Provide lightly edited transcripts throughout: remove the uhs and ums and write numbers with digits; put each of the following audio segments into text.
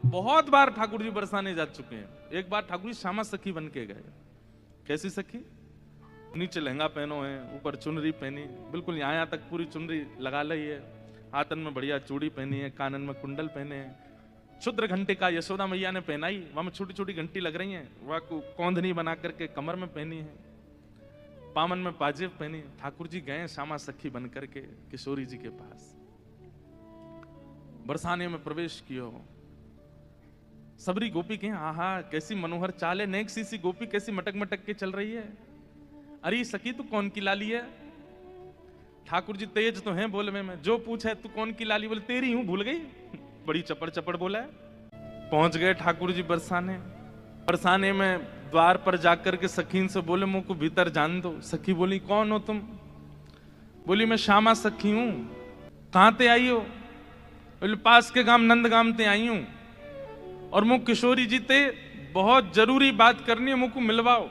बहुत बार ठाकुर जी बरसाने जा चुके हैं। एक बार ठाकुर जी श्यामा सखी बन के गए। कैसी सखी? नीचे लहंगा पहनो है, ऊपर चुनरी पहनी, बिल्कुल यहाँ तक पूरी चुनरी लगा ली है, हाथन में बढ़िया चूड़ी पहनी है, कानन में कुंडल पहने हैं, क्षुद्र घंटे का यशोदा मैया ने पहनाई, वहां में छोटी छोटी घंटी लग रही हैं, वह कौंधनी बना करके कमर में पहनी है, पामन में पाजेब पहनी। ठाकुर जी गए श्यामा सखी बन करके किशोरी जी के पास, बरसाने में प्रवेश किया। सबरी गोपी के आहा कैसी मनोहर चाल है, नेक सी गोपी कैसी मटक मटक के चल रही है। अरे सखी तू कौन की लाली है? ठाकुर जी तेज तो हैं बोलने में, जो पूछे तू कौन की लाली, बोले तेरी हूं, भूल गई। बड़ी चपड़ चपड़ बोला है। पहुंच गए ठाकुर जी बरसाने। बरसाने में द्वार पर जाकर के सखीन से बोले मुंह को भीतर जान दो। सखी बोली कौन हो तुम? बोली मैं श्यामा सखी हूं। कहां ते आई हो? बोले पास के गांव नंदगाम ते आई हूं, और मुझ किशोरी जी ते बहुत जरूरी बात करनी है, मुझको मिलवाओ।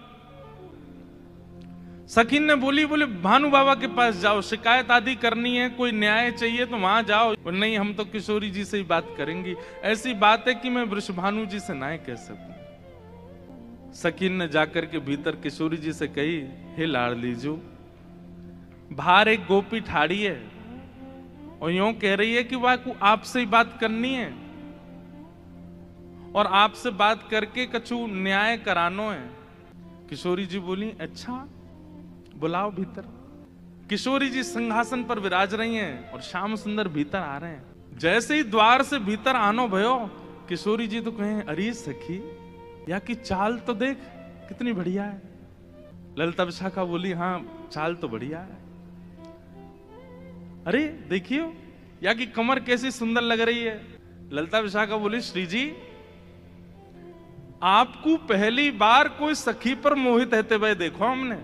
सखीन ने बोली बोले भानु बाबा के पास जाओ, शिकायत आदि करनी है, कोई न्याय चाहिए तो वहां जाओ। नहीं हम तो किशोरी जी से ही बात करेंगी, ऐसी बात है कि मैं वृषभानु जी से ना कह सकूं। सखीन ने जाकर के भीतर किशोरी जी से कही, हे लाडली जो, बाहर एक गोपी ठाड़ी है और यूं कह रही है कि वह को आपसे ही बात करनी है और आपसे बात करके कछु न्याय करानो है। किशोरी जी बोली अच्छा बुलाओ भीतर। किशोरी जी सिंहासन पर विराज रही हैं और श्याम सुंदर भीतर आ रहे हैं। जैसे ही द्वार से भीतर आनो भयो, किशोरी जी तो कहें अरे सखी या की चाल तो देख कितनी बढ़िया है। ललिता विशाखा बोली हाँ चाल तो बढ़िया है। अरे देखियो या की कमर कैसी सुंदर लग रही है। ललिता विशाखा बोली श्री जी आपको पहली बार कोई सखी पर मोहित रहते हुए देखो हमने,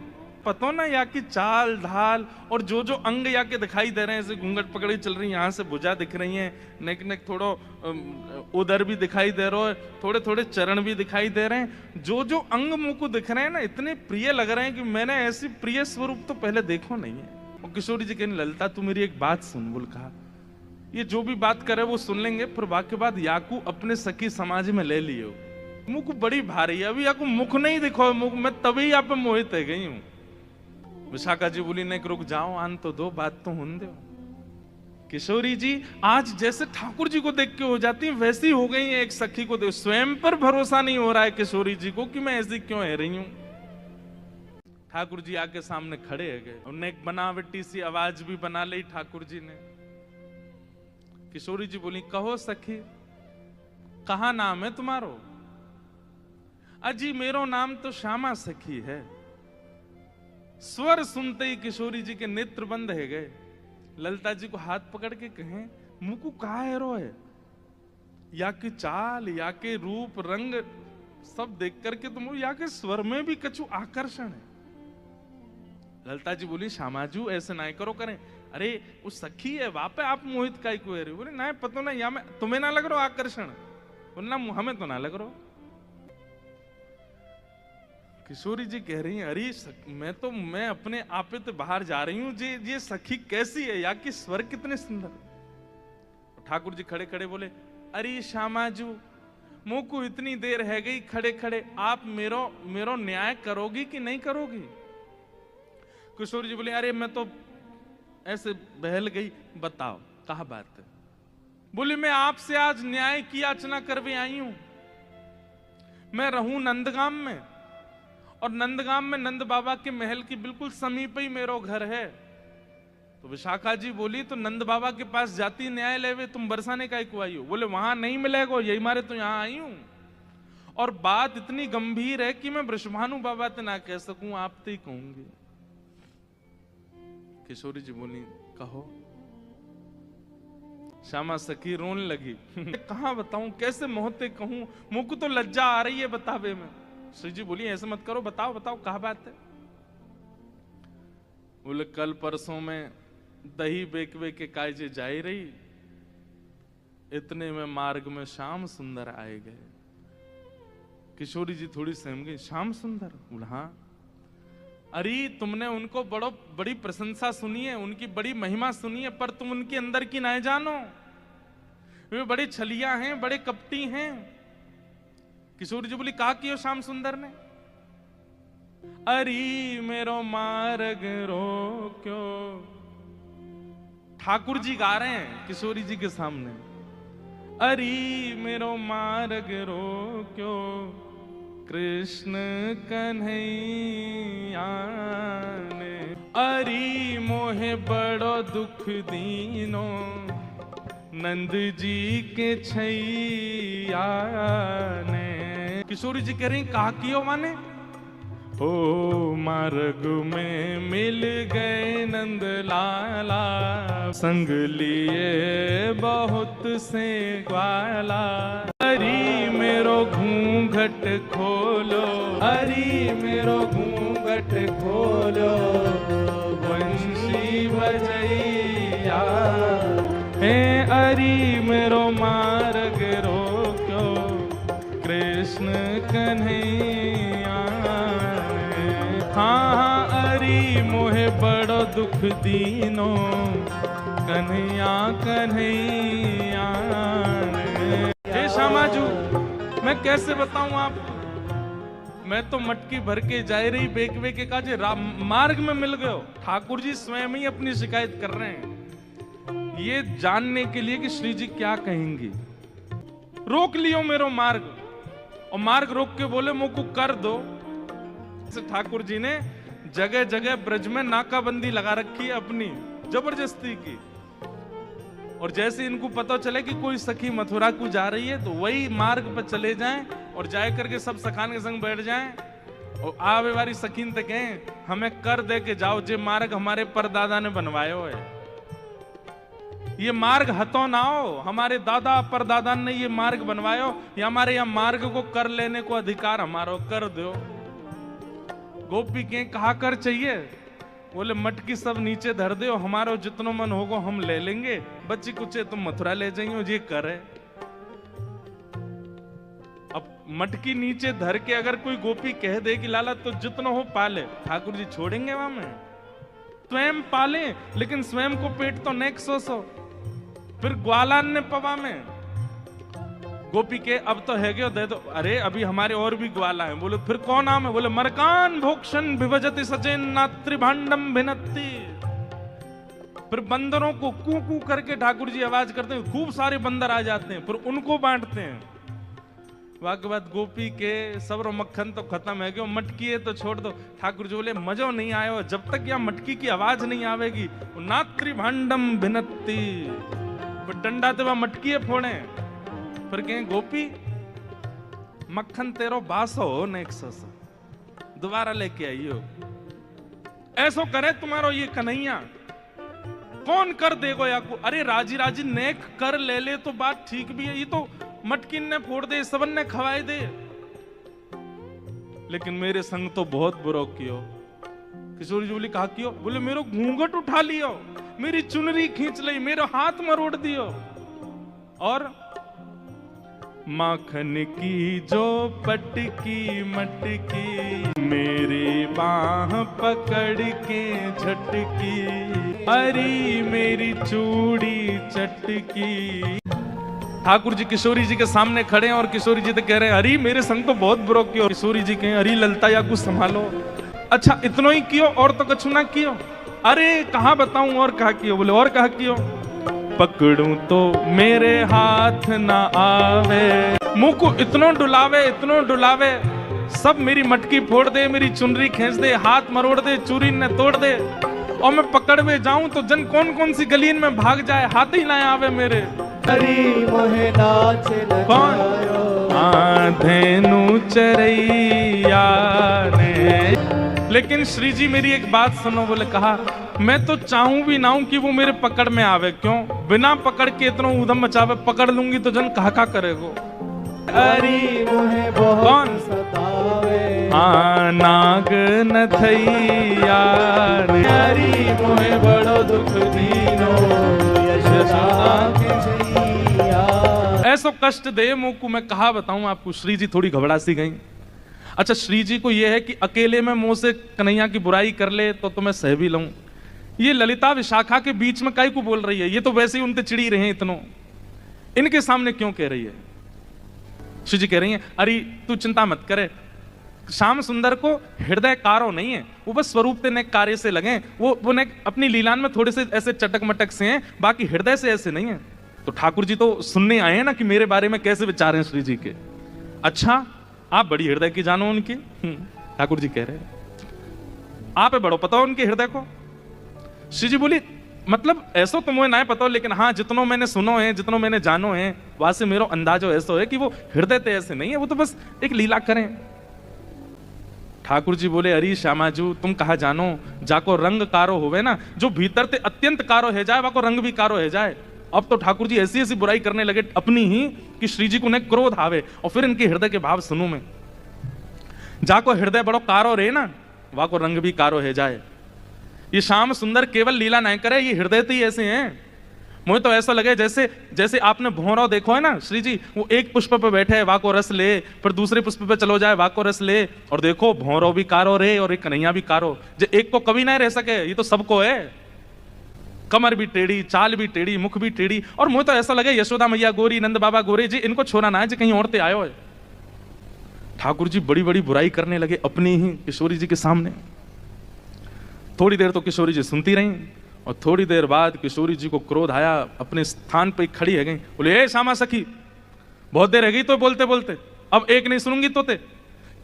पतो ना या की चाल ढाल और जो जो अंग या के दिखाई दे रहे हैं, जैसे घूंघट पकड़ी चल रही है, यहाँ से भुजा दिख रही है, नेक नेक थोड़ो उदर भी दिखाई दे रहा है, थोड़े थोड़े चरण भी दिखाई दे रहे हैं, जो जो अंग मुंह को दिख रहे हैं ना इतने प्रिय लग रहे हैं कि मैंने ऐसी प्रिय स्वरूप तो पहले देखो नहीं है। और किशोरी जी कहने ललिता तू मेरी एक बात सुन। बोल कहा ये जो भी बात करे वो सुन लेंगे, फिर वाक्य बाद याकू अपने सखी समाज में ले लियो। मुख बड़ी भारी है, अभी याकू मुख नहीं दिखो, मुख मैं तभी यहाँ पे मोहित है गई हूं। विशाखा जी बोली नहीं रुक जाओ आन तो दो, बात तो होने दो। किशोरी जी आज जैसे ठाकुर जी को देख के हो जाती है वैसी हो गई है एक सखी को देख। स्वयं पर भरोसा नहीं हो रहा है किशोरी जी को कि मैं ऐसी क्यों है रही हूं। ठाकुर जी आके सामने खड़े है गए, उन्हें एक बनावटी सी आवाज भी बना ली ठाकुर जी ने। किशोरी जी बोली कहो सखी कहा नाम है तुम्हारो? अजी मेरो नाम तो श्यामा सखी है। स्वर सुनते ही किशोरी जी के नेत्र बंद है गए। ललिता जी को हाथ पकड़ के कहें मुकु कहा है रो है, या के चाल या के रूप रंग सब देख करके तुम या के स्वर में भी कछु आकर्षण है। ललिता जी बोली श्यामाजू ऐसे ना करो करें। अरे वो सखी है वहां पे आप मोहित का को है। बोले ना पता ना या मैं तुम्हें ना लग रहा आकर्षण? बोलना हमें तो ना लग रहा। किशोरी जी कह रही हैं अरे मैं अपने आप तो बाहर जा रही हूं, ये सखी कैसी है या कि स्वर कितने सुंदर। ठाकुर जी खड़े खड़े बोले अरे श्यामाजू मुंह को इतनी देर है गई खड़े खड़े, आप मेरो न्याय करोगी कि नहीं करोगी? किशोरी जी बोले अरे मैं तो ऐसे बहल गई, बताओ कहा बात है। बोले मैं आपसे आज न्याय की याचना करवे आई हूं। मैं रहूं नंदगाम में और नंदगाम में नंद बाबा के महल की बिल्कुल समीप ही मेरा घर है। तो विशाखा जी बोली तो नंद बाबा के पास जाती न्याय लेवे, तुम बरसाने का को आई हो? बोले वहां नहीं मिलेगा, यही मारे तो यहां आई हूं। और बात इतनी गंभीर है कि मैं वृषभानु बाबा ते ना कह सकूं, आप तो ही कहूंगी। किशोरी जी बोली कहो। श्यामा सखी रोने लगी कहां बताऊं, कैसे मोहते कहूं, मुझ को तो लज्जा आ रही है बतावे में। श्री जी बोली ऐसे मत करो, बताओ बताओ कहा बात है। बोले कल परसों में दही बेकवे के कायजे जाई रही, इतने में मार्ग में श्याम सुंदर आए गए। किशोरी जी थोड़ी सहम गई, श्याम सुंदर? बोला हाँ। अरे तुमने उनको बड़ी प्रशंसा सुनी है, उनकी बड़ी महिमा सुनी है, पर तुम उनके अंदर की ना जानो। वे बड़े छलिया हैं, बड़े कपटी हैं। किशोरी जी बोली कहा कियो श्याम सुंदर ने, अरे मेरो मार्ग रोक्यो। ठाकुर जी गा रहे हैं किशोरी जी के सामने, अरे मेरो मार्ग रोक्यो कृष्ण कन्हैया ने, अरे मोहे बड़ो दुख दीनो नंद जी के छैया ने। किशोरी जी कह रही कहा कियो माने, ओ मार्ग में मिल गए नंद लाला, संग लिए बहुत से ग्वाला, अरे मेरो घूंघट खोलो, अरे मेरो घूंघट खोलो बंशी बजैया, हे अरे मेरो मार्ग रोक्यो कृष्ण कन्हैया। हाँ हाँ अरे मोहे बड़ो दुख दीनो कन्हैया कन्हैया। हे श्यामाजू मैं कैसे बताऊं आपको, मैं तो मटकी भर के जा रही बेक बेके का जे मार्ग में मिल गए। ठाकुर जी स्वयं ही अपनी शिकायत कर रहे हैं ये जानने के लिए कि श्री जी क्या कहेंगे। रोक लियो मेरो मार्ग, और मार्ग रोक के बोले मुझको कर दो। ठाकुर जी ने जगह जगह ब्रज में नाकाबंदी लगा रखी है अपनी जबरदस्ती की, और जैसे इनको पता चले कि कोई सखी मथुरा को जा रही है तो वही मार्ग पर चले जाएं और जाए करके सब सखान के संग बैठ जाएं और आवे वाली सखीन तक कहें हमें कर दे के जाओ, जे मार्ग हमारे परदादा ने बनवायो है, ये मार्ग हतो ना हो, हमारे दादा परदादा ने ये मार्ग बनवायो, ये हमारे यहाँ मार्ग को कर लेने को अधिकार हमारो, कर दो। गोपी के कहा कर चाहिए, बोले मटकी सब नीचे धर दो, हमारो जितनो मन होगो हम ले लेंगे, बच्ची कुचे तुम मथुरा ले जाइयो, ये करे। अब मटकी नीचे धर के अगर कोई गोपी कह दे कि लाला तो जितनो हो पाले, ठाकुर जी छोड़ेंगे वहां में? स्वयं पाले लेकिन स्वयं को पेट तो नेक सो फिर ग्वालान ने पवा में गोपी के अब तो है दे दो, अरे अभी हमारे और भी ग्वाला हैं। बोले फिर कौन नाम है? बोले मरकान भोक्षण विभजति सचेन नात्रिभांडम भिनत्ति। फिर बंदरों को कू कू करके ठाकुर जी आवाज करते हैं, खूब सारे बंदर आ जाते हैं, फिर उनको बांटते हैं। वाक बाद गोपी के सब्र मक्खन तो खत्म है, क्यों मटकी है तो छोड़ दो। ठाकुर जी बोले मजो नहीं आयो, जब तक यहाँ मटकी की आवाज नहीं आवेगी नात्रिभांडम भिनत्ति, डंडा ते वह मटकी फोड़े। फिर कहें गोपी मक्खन तेरो बासो नेक्सस, दोबारा लेके आइयो, ऐसो करे तुम्हारो ये कन्हैया, कौन कर देगो या को? अरे राजी राजी नेक कर ले ले तो बात ठीक भी है, ये तो मटकिन ने फोड़ दे, सबन ने खवाए दे, लेकिन मेरे संग तो बहुत बुरा कियो। किशोरी जी बोली कहा कियो? बोले मेरो घूंघट उठा लियो, मेरी चुनरी खींच ली, मेरा हाथ मरोड़ दियो, और माखन की जो पटकी मटकी मेरी बाह पकड़ के झटकी, अरे मेरी चूड़ी चटकी। ठाकुर जी किशोरी जी के सामने खड़े हैं और किशोरी जी तो कह रहे हैं अरे मेरे संग तो बहुत बुरा कियो। किशोरी जी कहें अरे ललता या कुछ संभालो, अच्छा इतनो ही कियो और तो कछु ना कियो? अरे कहाँ बताऊं और कहा कियो? बोले और कहा कियो? पकड़ूं तो मेरे हाथ ना आवे, मुंह को इतनो डुलावे, सब मेरी मटकी फोड़ दे, मेरी चुनरी खींच दे, हाथ मरोड़ दे, चूरी ने तोड़ दे, और मैं पकड़ में जाऊं तो जन कौन कौन सी गलीन में भाग जाए, हाथ ही ना आवे मेरे। कौन? धेनु चरैया ने। लेकिन श्री जी मेरी एक बात सुनो। बोले कहा मैं तो चाहूं भी ना हूं कि वो मेरे पकड़ में आवे, क्यों? बिना पकड़ के इतना उधम मचावे, पकड़ लूंगी तो जन कहा करेगो। अरे मुहे कौन सतावे, नाग नथैया ने, अरे मुहे बड़ो दुख दीनो यशोदा के छैया। ऐसो कष्ट दे मुंह को, मैं कहा बताऊं आपको। श्री जी थोड़ी घबरा सी गई। अच्छा श्री जी को यह है कि अकेले में मुंह से कन्हैया की बुराई कर ले तो मैं सह भी लूं, ये ललिता विशाखा के बीच में काई को बोल रही है, ये तो वैसे ही उनते चिड़ी रहे इतनो। इनके सामने क्यों कह रही है? श्री जी कह रही हैं, अरे तू चिंता मत करे, श्याम सुंदर को हृदय कारो नहीं है, वो बस स्वरूप ते नेक कार्य से लगे, वो नेक अपनी लीलान में थोड़े से ऐसे चटक मटक से हैं, बाकी हृदय से ऐसे नहीं है। तो ठाकुर जी तो सुनने आए हैं ना कि मेरे बारे में कैसे विचार हैं श्री जी के। अच्छा, आप बड़ी हृदय की जानो उनकी। ठाकुर जी कह रहे हैं, आप बड़ो पता हो उनके हृदय को। श्री जी बोली, मतलब ऐसा तो मुझे ना पता हो, लेकिन हाँ जितनों मैंने सुनो है, जितनों मैंने जानो है, वहां से मेरा अंदाजो ऐसा है कि वो हृदय ते ऐसे नहीं है, वो तो बस एक लीला करें। ठाकुर जी बोले, अरे श्यामाजू तुम कहा जानो, जाको रंग कारो होवे ना, जो भीतर ते अत्यंत कारो है जाए, वाको रंग भी कारो है जाए। अब तो ठाकुर जी ऐसी ऐसी बुराई करने लगे अपनी ही कि श्री जी को ने क्रोध आवे। और फिर इनके हृदय के भाव सुनूं मैं। जाको हृदय बड़ो कारो रे ना, वाको रंग भी कारो है जाए। ये श्याम सुंदर केवल लीला नहीं करे, ये हृदय तो ही ऐसे हैं। मुझे तो ऐसा लगे जैसे जैसे आपने भौंराव देखो है ना श्री जी, वो एक पुष्प पे बैठे है, वाको रस ले, फिर दूसरे पुष्प पे चलो जाए, वाको रस ले। और देखो भौंराव भी कारो रे और एक कन्हैया भी कारो, जो एक को कभी नहीं रह सके, ये तो सबको है। कमर भी टेढ़ी, चाल भी टेढ़ी, मुख भी टेढ़ी। और मुझे तो ऐसा लगे यशोदा मैया गोरी, नंद बाबा गोरे जी, इनको छोड़ा ना है जी कहीं औरते आयो है। ठाकुर जी बड़ी बड़ी बुराई करने लगे अपनी ही किशोरी जी के सामने। थोड़ी देर तो किशोरी जी सुनती रही, और थोड़ी देर बाद किशोरी जी को क्रोध आया, अपने स्थान पर खड़ी है गई, बोले, ए श्यामा सखी, बहुत देर है गई तो बोलते बोलते, अब एक नहीं सुनूंगी तो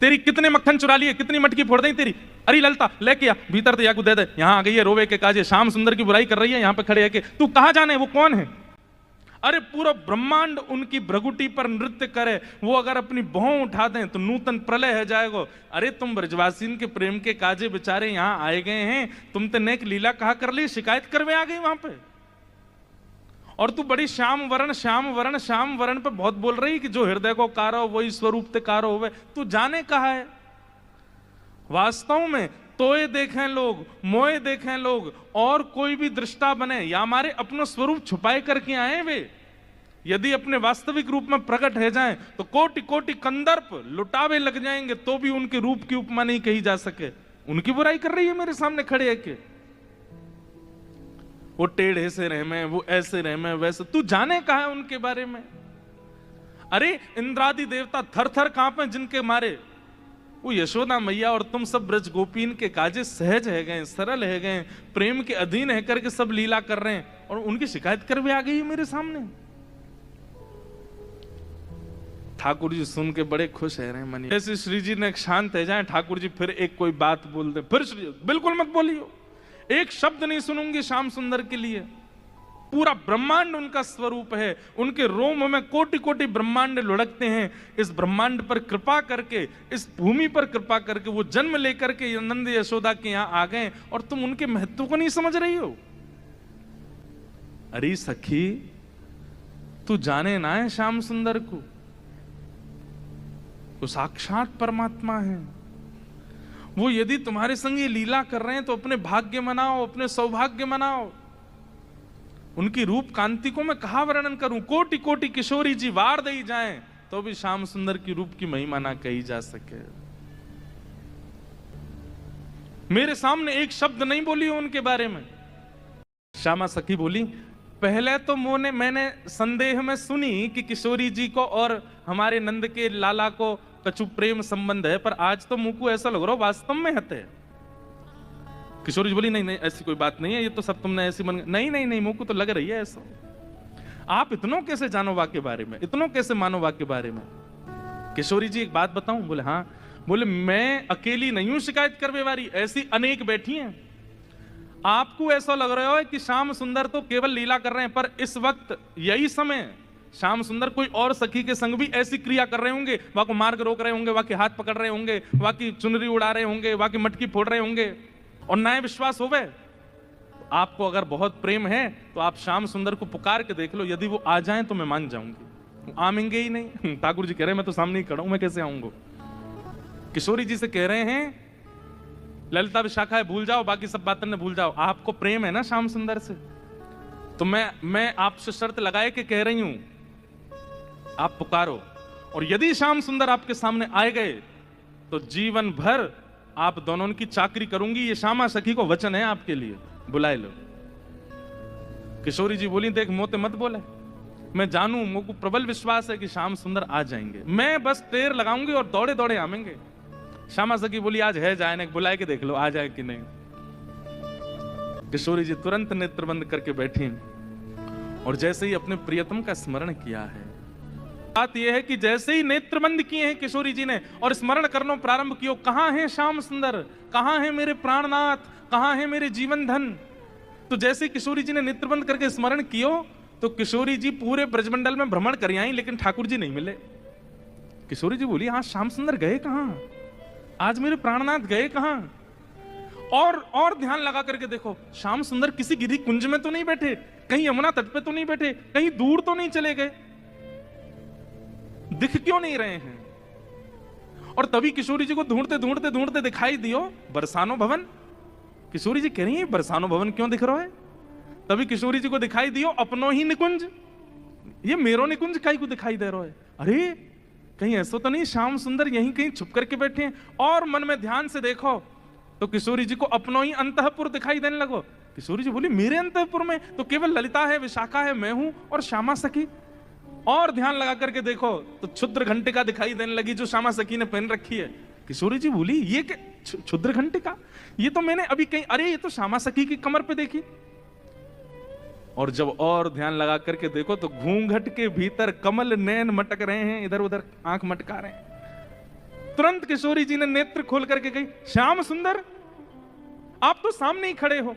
तेरी कितने मक्खन चुरा लिए, कितनी मटकी फोड़ दी तेरी। अरे ललता लेके आ, भीतर तो याकू दे दे। यहां आ गई है रोवे के काजे, श्याम सुंदर की बुराई कर रही है, यहां पे खड़े है कि तू कहां जाने, वो कौन है? अरे पूरा ब्रह्मांड उनकी भ्रगुटी पर नृत्य करे, वो अगर अपनी भौं उठा दें तो नूतन प्रलय है जाएगा। अरे तुम ब्रजवासीन के प्रेम के काजे बेचारे यहां आए गए हैं, तुम तो नेक लीला कहा कर ली, शिकायत करवे आ गई वहां पे। और तू बड़ी श्याम वरण श्याम वरण श्याम वरण पे बहुत बोल रही कि जो हृदय को कारो वही स्वरूप ते कारो होवे। तू जाने कहा है वास्तव में? तोए देखें लोग, मोए देखें लोग, और कोई भी दृष्टा बने या हमारे अपना स्वरूप छुपाए करके आए वे, यदि अपने वास्तविक रूप में प्रकट है जाएं तो कोटि कोटि कंदर्प लुटावे लग जाएंगे, तो भी उनके रूप की उपमा नहीं कही जा सके। उनकी बुराई कर रही है मेरे सामने खड़े है के, वो टेढ़े से रहमे, वो ऐसे रहमे, वैसे। तू जाने कहा है उनके बारे में? अरे इंद्रादि देवता थर थर कांपे जिनके मारे, वो यशोदा मैया और तुम सब ब्रज गोपीन के काजे सहज है गए, सरल है गए, प्रेम के अधीन है करके सब लीला कर रहे हैं, और उनकी शिकायत कर भी आ गई मेरे सामने। ठाकुर जी सुन के बड़े खुश है रहे मनी। ऐसे श्री जी ने शांत है जाए, ठाकुर जी फिर एक कोई बात बोल दे, फिर श्री बिल्कुल मत बोलियो, एक शब्द नहीं सुनूंगी श्याम सुंदर के लिए। पूरा ब्रह्मांड उनका स्वरूप है, उनके रोम में कोटि कोटि ब्रह्मांड लुढ़कते हैं। इस ब्रह्मांड पर कृपा करके, इस भूमि पर कृपा करके वो जन्म लेकर के नंद यशोदा के यहां आ गए, और तुम उनके महत्व को नहीं समझ रही हो। अरे सखी, तू जाने ना है श्याम सुंदर को, वो साक्षात परमात्मा है। वो यदि तुम्हारे संग ये लीला कर रहे हैं तो अपने भाग्य मनाओ, अपने सौभाग्य मनाओ। उनकी रूप कांति को मैं कहा वर्णन करूं, कोटि कोटि किशोरी जी वार दे जाएं तो भी श्याम सुंदर की रूप की महिमा ना कही जा सके। मेरे सामने एक शब्द नहीं बोली उनके बारे में। श्यामा सखी बोली, पहले तो मैंने संदेह में सुनी कि किशोरी जी को और हमारे नंद के लाला को कछु प्रेम संबंध है, पर आज तो मुंह को ऐसा लग रहा हो वास्तव में हते। किशोरी जी बोली, नहीं नहीं ऐसी कोई बात नहीं है, ये तो सब तुमने ऐसी मन। नहीं नहीं नहीं, मुंह को तो लग रही है ऐसा। आप इतनों कैसे जानो वाक्य के बारे में, इतनों कैसे मानो वाक्य के बारे में? किशोरी जी एक बात बताऊं? बोले हाँ। बोले मैं अकेली नहीं हूं शिकायत करने वाली, ऐसी अनेक बैठी हैं। आपको ऐसा लग रहा है कि श्याम सुंदर तो केवल लीला कर रहे हैं, पर इस वक्त यही समय श्याम सुंदर कोई और सखी के संग भी ऐसी क्रिया कर रहे होंगे, वहां को मार्ग रोक रहे होंगे, वहां के हाथ पकड़ रहे होंगे, वहां की चुनरी उड़ा रहे होंगे, वहां की मटकी फोड़ रहे होंगे, और नए विश्वास होवे। आपको अगर बहुत प्रेम है तो आप श्याम सुंदर को पुकार के देख लो, यदि वो आ जाएं तो मैं मान जाऊंगी। आमेंगे ही नहीं। ठाकुर जी कह रहे हैं मैं तो सामने ही खड़ा हूं, मैं कैसे आऊंगा? किशोरी जी से कह रहे हैं ललिता विशाखा है भूल जाओ, बाकी सब बातें ने भूल जाओ। आपको प्रेम है ना श्याम सुंदर से, तो मैं आपसे शर्त लगाए के कह रही हूं, आप पुकारो, और यदि श्याम सुंदर आपके सामने आए गए तो जीवन भर आप दोनों की चाकरी करूंगी। ये श्यामा सखी को वचन है आपके लिए, बुलाए लो। किशोरी जी बोली, देख मोते मत बोले, मैं जानू, मुझको प्रबल विश्वास है कि श्याम सुंदर आ जाएंगे। मैं बस टेर लगाऊंगी और दौड़े दौड़े आवेंगे। श्यामा सखी बोली आज है जाए ना, बुलाए के देख लो आ जाए कि नहीं। किशोरी जी तुरंत नेत्र बंद करके बैठी और जैसे ही अपने प्रियतम का स्मरण किया है। बात यह है कि जैसे ही नेत्र बंद किए हैं किशोरी जी ने और स्मरण करना प्रारंभ किया, कहां है श्याम सुंदर, कहां है मेरे प्राणनाथ, कहां है मेरे जीवन धन। तो जैसे किशोरी जी ने नेत्र बंद करके स्मरण कियो तो किशोरी जी पूरे ब्रजमंडल में भ्रमण कर आई, लेकिन ठाकुर जी नहीं मिले। किशोरी जी बोली आज श्याम सुंदर गए कहां, आज मेरे प्राणनाथ गए कहां। और ध्यान लगा करके देखो, श्याम सुंदर किसी गिरी कुंज में तो नहीं बैठे, कहीं यमुना तट पे तो नहीं बैठे, कहीं दूर तो नहीं चले गए, दिख क्यों नहीं रहे हैं। और तभी किशोरी जी को ढूंढते ढूंढते ढूंढते दिखाई दियो बरसानो भवन। किशोरी जी कह रही है बरसानो भवन क्यों दिख रहा है। तभी किशोरी जी को दिखाई दियो अपनो ही निकुंज, ये मेरो निकुंज काई को दिखाई दे रहा है। अरे कहीं ऐसा तो नहीं श्याम सुंदर यहीं कहीं छुप करके बैठे हैं। और मन में ध्यान से देखो तो किशोरी जी को अपनो ही अंतःपुर दिखाई देने लगो। किशोरी जी बोली मेरे अंतःपुर में तो केवल ललिता है, विशाखा है, मैं हूं और श्यामा सखी। और ध्यान लगा करके देखो तो क्षुद्र घंटिका दिखाई देने लगी जो श्यामा सखी ने पहन रखी है। किशोरी जी बोली ये क्षुद्र घंटिका, ये तो मैंने अभी कहीं, अरे ये तो श्यामा सखी की कमर पे देखी। और जब और ध्यान लगा करके देखो तो घूंघट के भीतर कमल नैन मटक रहे हैं, इधर उधर आंख मटका रहे हैं। तुरंत किशोरी जी ने नेत्र खोल करके कही श्याम सुंदर आप तो सामने ही खड़े हो।